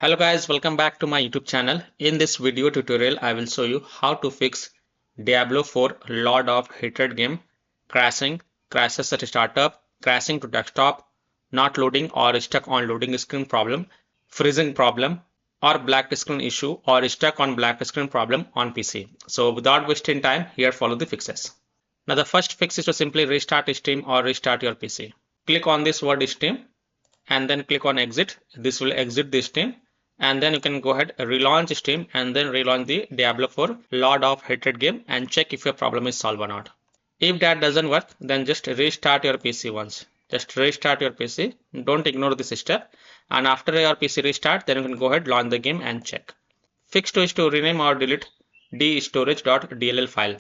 Hello guys, welcome back to my YouTube channel. In this video tutorial, I will show you how to fix Diablo 4 Lord of Hatred game, crashing, crashes at startup, crashing to desktop, not loading or stuck on loading screen problem, freezing problem, or black screen issue or stuck on black screen problem on PC. So without wasting time, here follow the fixes. Now the first fix is to simply restart Steam or restart your PC. Click on this word Steam and then click on exit. This will exit the Steam, and then you can go ahead relaunch Steam and then relaunch the Diablo 4 Lord of Hatred game and check if your problem is solved or not. If that doesn't work, then just restart your PC once. Just restart your PC. Don't ignore this step. And after your PC restart, then you can go ahead launch the game and check. Fix 2 is to rename or delete dstorage.dll file.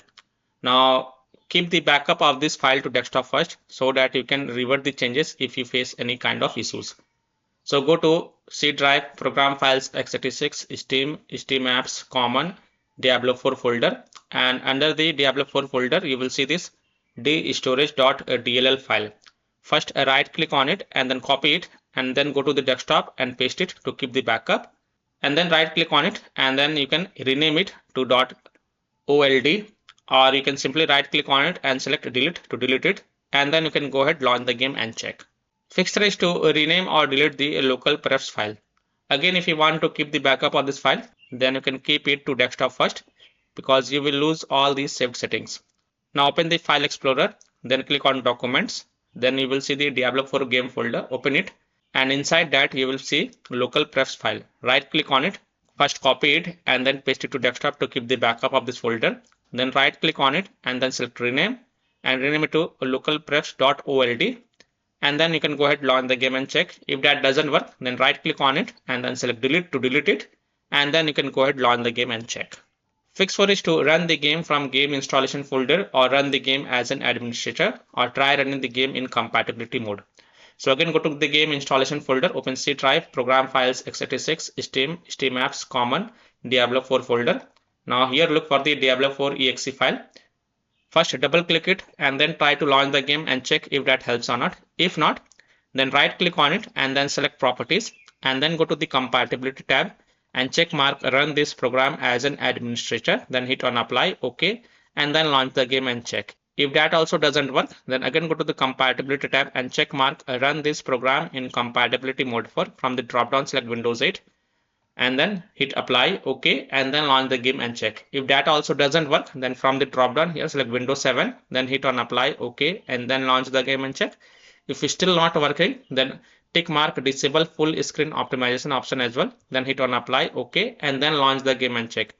Now keep the backup of this file to desktop first so that you can revert the changes if you face any kind of issues. So go to C drive, program files, x86, Steam, Steam apps, common, Diablo 4 folder, and under the Diablo 4 folder you will see this dstorage.dll file. First right click on it and then copy it and then go to the desktop and paste it to keep the backup, and then right click on it and then you can rename it to .old, or you can simply right click on it and select delete to delete it, and then you can go ahead launch the game and check. Fix 3 is to rename or delete the LocalPrefs file. Again, if you want to keep the backup of this file, then you can keep it to desktop first because you will lose all these saved settings. Now open the file explorer, then click on documents, then you will see the Diablo 4 game folder. Open it, and inside that you will see LocalPrefs file. Right click on it, first copy it and then paste it to desktop to keep the backup of this folder. Then right click on it and then select rename and rename it to localprefs.old, and then you can go ahead launch the game and check. If that doesn't work, then right click on it and then select delete to delete it, and then you can go ahead launch the game and check. Fix 4 is to run the game from game installation folder or run the game as an administrator or try running the game in compatibility mode. So again, go to the game installation folder, open C drive, program files, x86, Steam, Steam apps, common, Diablo 4 folder. Now here look for the Diablo 4 exe file. First double click it and then try to launch the game and check if that helps or not. If not, then right click on it and then select properties and then go to the compatibility tab and check mark run this program as an administrator, then hit on apply, OK, and then launch the game and check. If that also doesn't work, then again go to the compatibility tab and check mark run this program in compatibility mode from the drop down select Windows 8 and then hit apply, OK, and then launch the game and check. If that also doesn't work, then from the drop down here select Windows 7, then hit on apply, OK, and then launch the game and check. If it's still not working, then tick mark disable full screen optimization option as well, then hit on apply, OK, and then launch the game and check.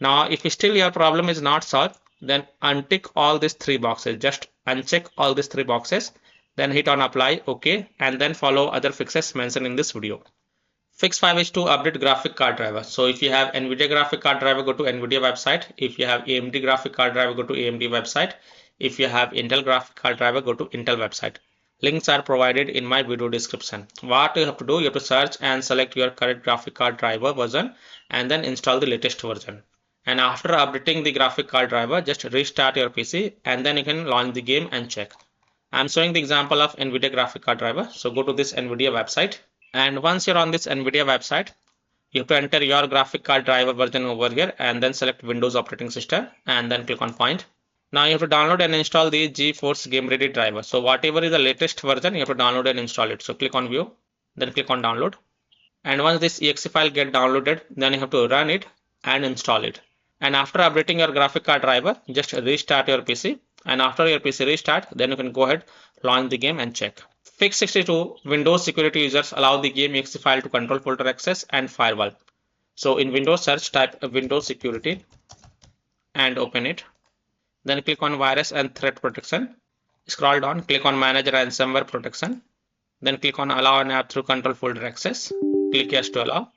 Now if still your problem is not solved, then untick all these three boxes. Just uncheck all these three boxes, then hit on apply, OK, and then follow other fixes mentioned in this video. Fix 5 is to update graphic card driver. So if you have NVIDIA graphic card driver, go to NVIDIA website. If you have AMD graphic card driver, go to AMD website. If you have Intel graphic card driver, go to Intel website. Links are provided in my video description. What you have to do, you have to search and select your correct graphic card driver version and then install the latest version. And after updating the graphic card driver, just restart your PC and then you can launch the game and check. I'm showing the example of NVIDIA graphic card driver. So go to this NVIDIA website. And once you're on this NVIDIA website, you have to enter your graphic card driver version over here and then select Windows operating system and then click on find. Now you have to download and install the GeForce Game Ready driver. So whatever is the latest version, you have to download and install it. So click on view, then click on download. And once this exe file get downloaded, then you have to run it and install it. And after updating your graphic card driver, just restart your PC. And after your PC restart, then you can go ahead, launch the game and check. Fix 62, Windows security users allow the game exe file to control folder access and firewall. So in Windows search, type Windows security and open it. Then click on virus and threat protection. Scroll down, click on manage ransomware protection. Then click on allow an app through control folder access. Click yes to allow.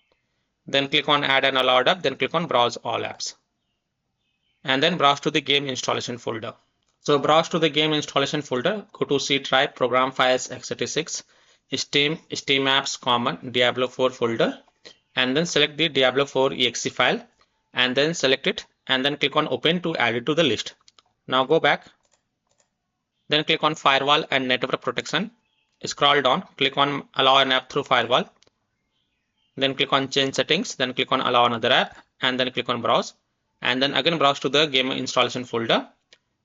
Then click on add an allowed app. Then click on browse all apps. And then browse to the game installation folder. So browse to the game installation folder, go to C drive, program files, x86, Steam, Steam apps, common, Diablo 4 folder, and then select the Diablo 4 exe file and then select it and then click on open to add it to the list. Now go back, then click on firewall and network protection, scroll down, click on allow an app through firewall, then click on change settings, then click on allow another app, and then click on browse, and then again browse to the game installation folder.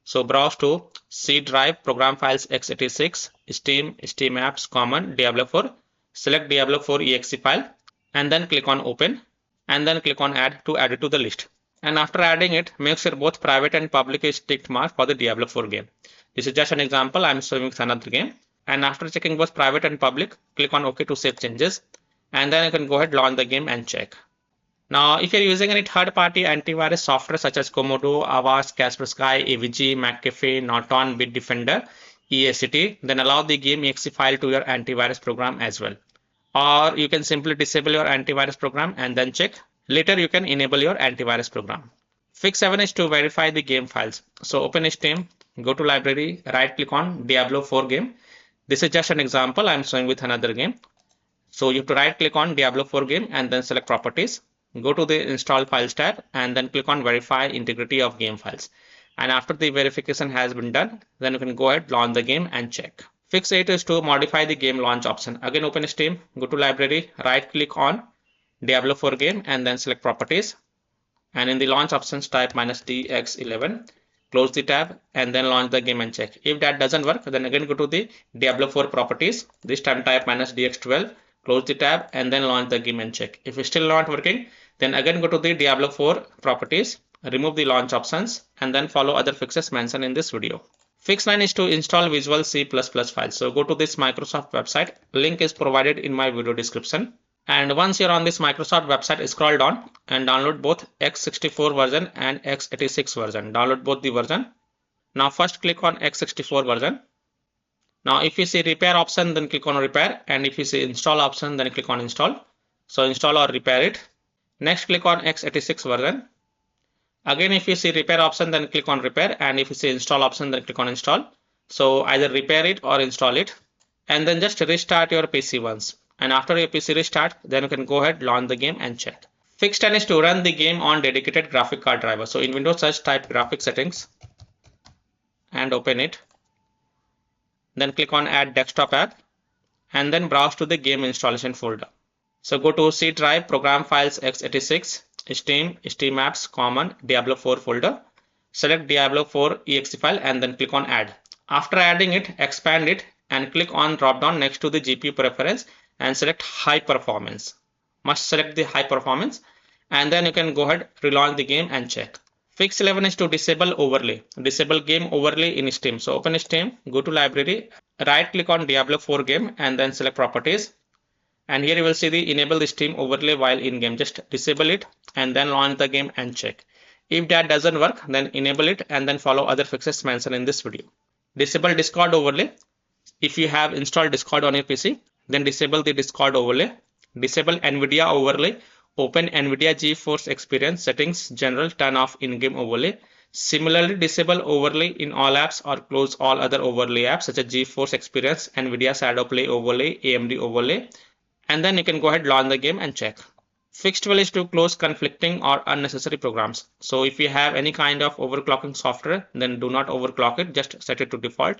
So browse to C drive, program files x86, Steam, Steam apps, common, Diablo 4. Select Diablo 4 exe file and then click on open and then click on add to add it to the list. And after adding it, make sure both private and public is ticked mark for the Diablo 4 game. This is just an example. I'm showing with another game. And after checking both private and public, click on OK to save changes. And then you can go ahead, launch the game and check. Now, if you're using any third-party antivirus software such as Komodo, Avast, Kaspersky, AVG, McAfee, Norton, Bitdefender, EACT, then allow the game exe file to your antivirus program as well. Or you can simply disable your antivirus program and then check. Later, you can enable your antivirus program. Fix 7 is to verify the game files. So open Steam, go to library, right-click on Diablo 4 game. This is just an example. I'm showing with another game. So you have to right-click on Diablo 4 game and then select properties. Go to the install files tab and then click on verify integrity of game files. And after the verification has been done, then you can go ahead, launch the game and check. Fix 8 is to modify the game launch option. Again, open Steam, go to library, right click on Diablo 4 game and then select properties. And in the launch options type -dx11, close the tab and then launch the game and check. If that doesn't work, then again go to the Diablo 4 properties. This time type -dx12, close the tab and then launch the game and check. If it's still not working, then again go to the Diablo 4 properties, remove the launch options and then follow other fixes mentioned in this video. Fix 9 is to install Visual C++ files. So go to this Microsoft website. Link is provided in my video description. And once you're on this Microsoft website, scroll down and download both x64 version and x86 version. Download both the version. Now first click on x64 version. Now if you see repair option, then click on repair, and if you see install option, then click on install. So install or repair it. Next click on x86 version. Again if you see repair option, then click on repair, and if you see install option, then click on install. So either repair it or install it, and then just restart your PC once. And after your PC restart, then you can go ahead, launch the game and check. Fix 10 is to run the game on dedicated graphic card driver. So in Windows search, type graphic settings and open it. Then click on add desktop app and then browse to the game installation folder. So go to C drive, program files x86, Steam, Steam apps, common, Diablo 4 folder. Select Diablo 4 exe file and then click on add. After adding it, expand it and click on drop down next to the GPU preference and select high performance. Must select the high performance and then you can go ahead, relaunch the game and check. Fix 11 is to disable overlay. Disable game overlay in Steam. So open Steam, go to library, right click on Diablo 4 game and then select properties. And here you will see the enable the Steam overlay while in game. Just disable it and then launch the game and check. If that doesn't work, then enable it and then follow other fixes mentioned in this video. Disable Discord overlay. If you have installed Discord on your PC, then disable the Discord overlay. Disable NVIDIA overlay. Open NVIDIA GeForce Experience settings, general, turn off in-game overlay. Similarly, disable overlay in all apps or close all other overlay apps such as GeForce Experience, NVIDIA Shadowplay overlay, AMD overlay. And then you can go ahead, launch the game and check. Fix 12 is to close conflicting or unnecessary programs. So if you have any kind of overclocking software, then do not overclock it, just set it to default.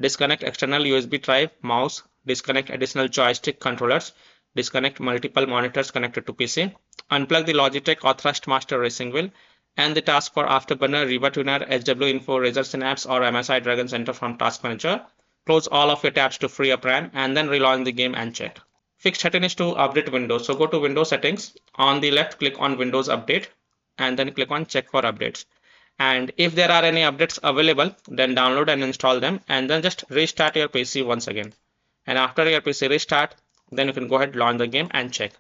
Disconnect external USB drive, mouse, disconnect additional joystick controllers, disconnect multiple monitors connected to PC, unplug the Logitech or Thrustmaster racing wheel, and the taskbar Afterburner, Riva Tuner, HW Info, Razer Synapse or MSI Dragon Center from Task Manager. Close all of your tabs to free up RAM and then relaunch the game and check. Fix 13 is to update Windows. So go to Windows settings. On the left, click on Windows Update and then click on check for updates. And if there are any updates available, then download and install them and then just restart your PC once again. And after your PC restart, then you can go ahead, launch the game and check.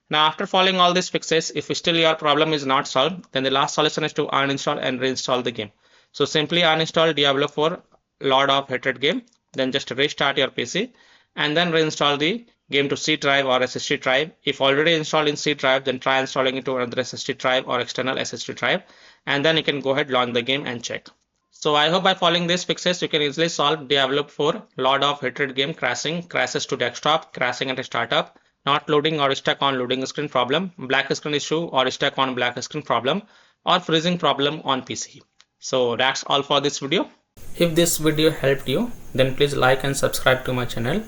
Now after following all these fixes, if still your problem is not solved, then the last solution is to uninstall and reinstall the game. So simply uninstall Diablo 4 Lord of Hatred game, then just restart your PC and then reinstall the game to C drive or SSD drive. If already installed in C drive, then try installing it to another SSD drive or external SSD drive, and then you can go ahead, launch the game and check. So I hope by following these fixes, you can easily solve Diablo 4 Lord of Hatred game crashing, crashes to desktop, crashing at startup, not loading or stuck on loading screen problem, black screen issue or stuck on black screen problem, or freezing problem on PC. So that's all for this video. If this video helped you, then please like and subscribe to my channel,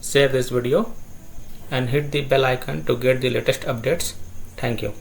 share this video, and hit the bell icon to get the latest updates. Thank you.